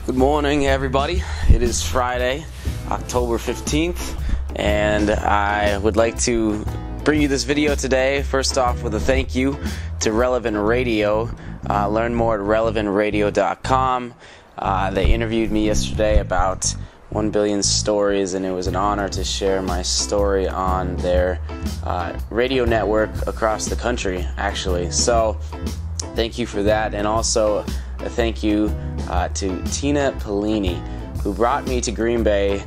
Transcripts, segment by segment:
Good morning, everybody. It is Friday, October 15th, and I would like to bring you this video today, first off with a thank you to Relevant Radio. Learn more at relevantradio.com. They interviewed me yesterday about 1 billion stories, and it was an honor to share my story on their radio network across the country, actually. So thank you for that, and also a thank you to Tina Pellini, who brought me to Green Bay.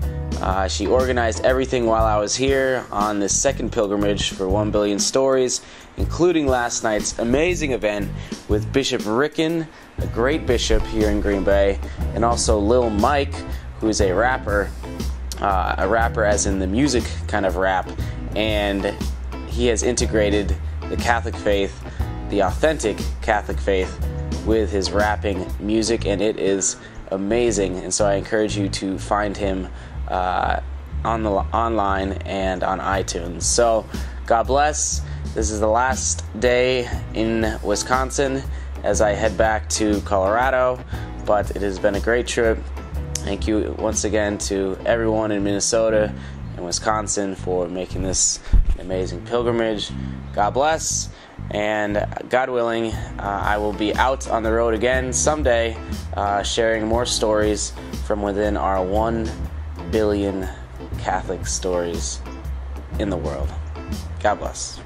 She organized everything while I was here on this second pilgrimage for 1 billion stories, including last night's amazing event with Bishop Ricken, a great bishop here in Green Bay, and also Lil Mike, who is a rapper as in the music kind of rap, and he has integrated the Catholic faith, the authentic Catholic faith, with his rapping music, and it is amazing. And so I encourage you to find him online and on iTunes. So God bless. This is the last day in Wisconsin as I head back to Colorado, but it has been a great trip. Thank you once again to everyone in Minnesota and Wisconsin for making this amazing pilgrimage. God bless. And God willing, I will be out on the road again someday, sharing more stories from within our 1 billion Catholic stories in the world. God bless.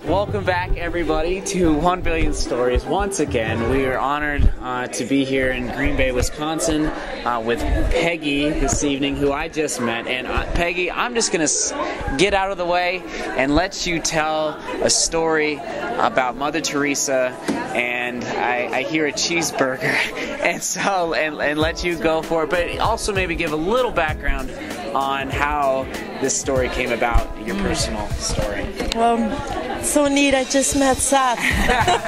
Welcome back, everybody, to 1 Billion Stories. Once again, we are honored to be here in Green Bay, Wisconsin, with Peggy this evening, who I just met. And Peggy, I'm just going to get out of the way and let you tell a story about Mother Teresa. And I hear a cheeseburger, and let you go for it. But also maybe give a little background on how this story came about, your personal story. So neat. I just met Seth.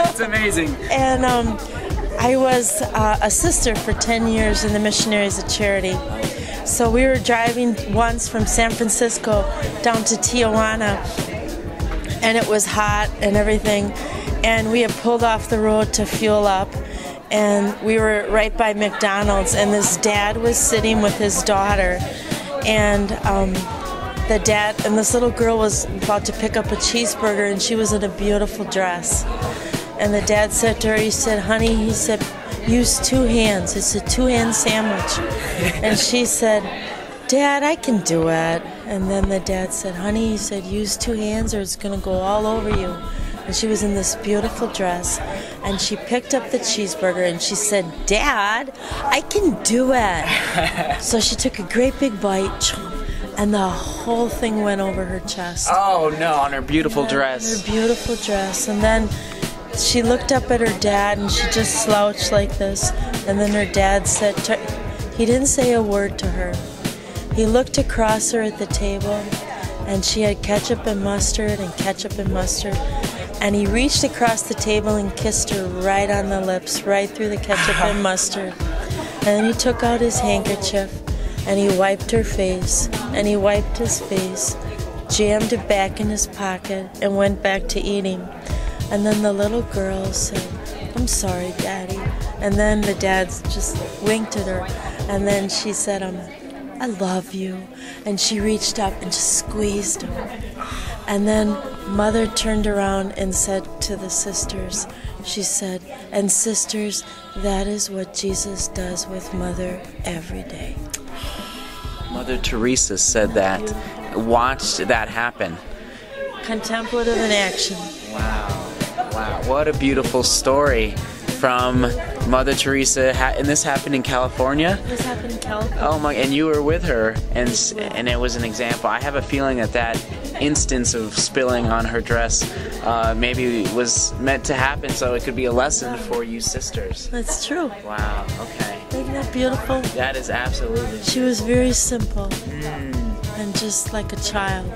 It's amazing. And I was a sister for 10 years in the Missionaries of Charity. So we were driving once from San Francisco down to Tijuana, and it was hot and everything. And we had pulled off the road to fuel up, and we were right by McDonald's, and this dad was sitting with his daughter, and the dad and this little girl was about to pick up a cheeseburger, and she was in a beautiful dress. And the dad said to her, he said, "Honey," he said, "use 2 hands. It's a 2-hand sandwich." And she said, "Dad, I can do it." And then the dad said, "Honey," he said, "use 2 hands or it's going to go all over you." And she was in this beautiful dress, and she picked up the cheeseburger, and she said, "Dad, I can do it." So she took a great big bite, and the whole thing went over her chest. Oh no, on her beautiful dress. Her beautiful dress. And then she looked up at her dad, and she just slouched like this. And then her dad said to her, he didn't say a word to her. He looked across her at the table, and she had ketchup and mustard and ketchup and mustard. And he reached across the table and kissed her right on the lips, right through the ketchup and mustard. And then he took out his handkerchief, and he wiped her face, and he wiped his face, jammed it back in his pocket, and went back to eating. And then the little girl said, "I'm sorry, Daddy." And then the dad just winked at her, and then she said, "I love you." And she reached up and just squeezed him. And then Mother turned around and said to the sisters, she said, "And sisters, that is what Jesus does with Mother every day." Mother Teresa said that, watched that happen. Contemplative in action. Wow, wow, what a beautiful story from Mother Teresa. And this happened in California? This happened in California. Oh my, and you were with her, and it was an example. I have a feeling that instance of spilling on her dress maybe was meant to happen, so it could be a lesson for you sisters. That's true. Wow, okay. Isn't that beautiful? That is absolutely. She was very simple and just like a child.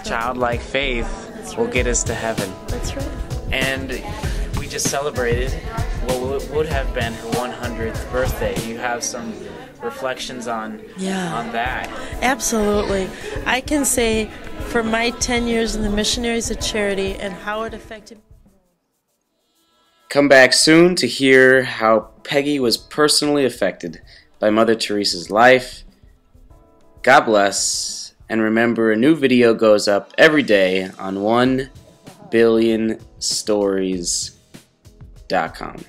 Childlike faith will get us to heaven. That's right. And we just celebrated what would have been her 100th birthday. You have some reflections on that? Absolutely. I can say for my 10 years in the Missionaries of Charity and how it affected Come back soon to hear how Peggy was personally affected by Mother Teresa's life. God bless, and remember, a new video goes up every day on 1billionstories.com.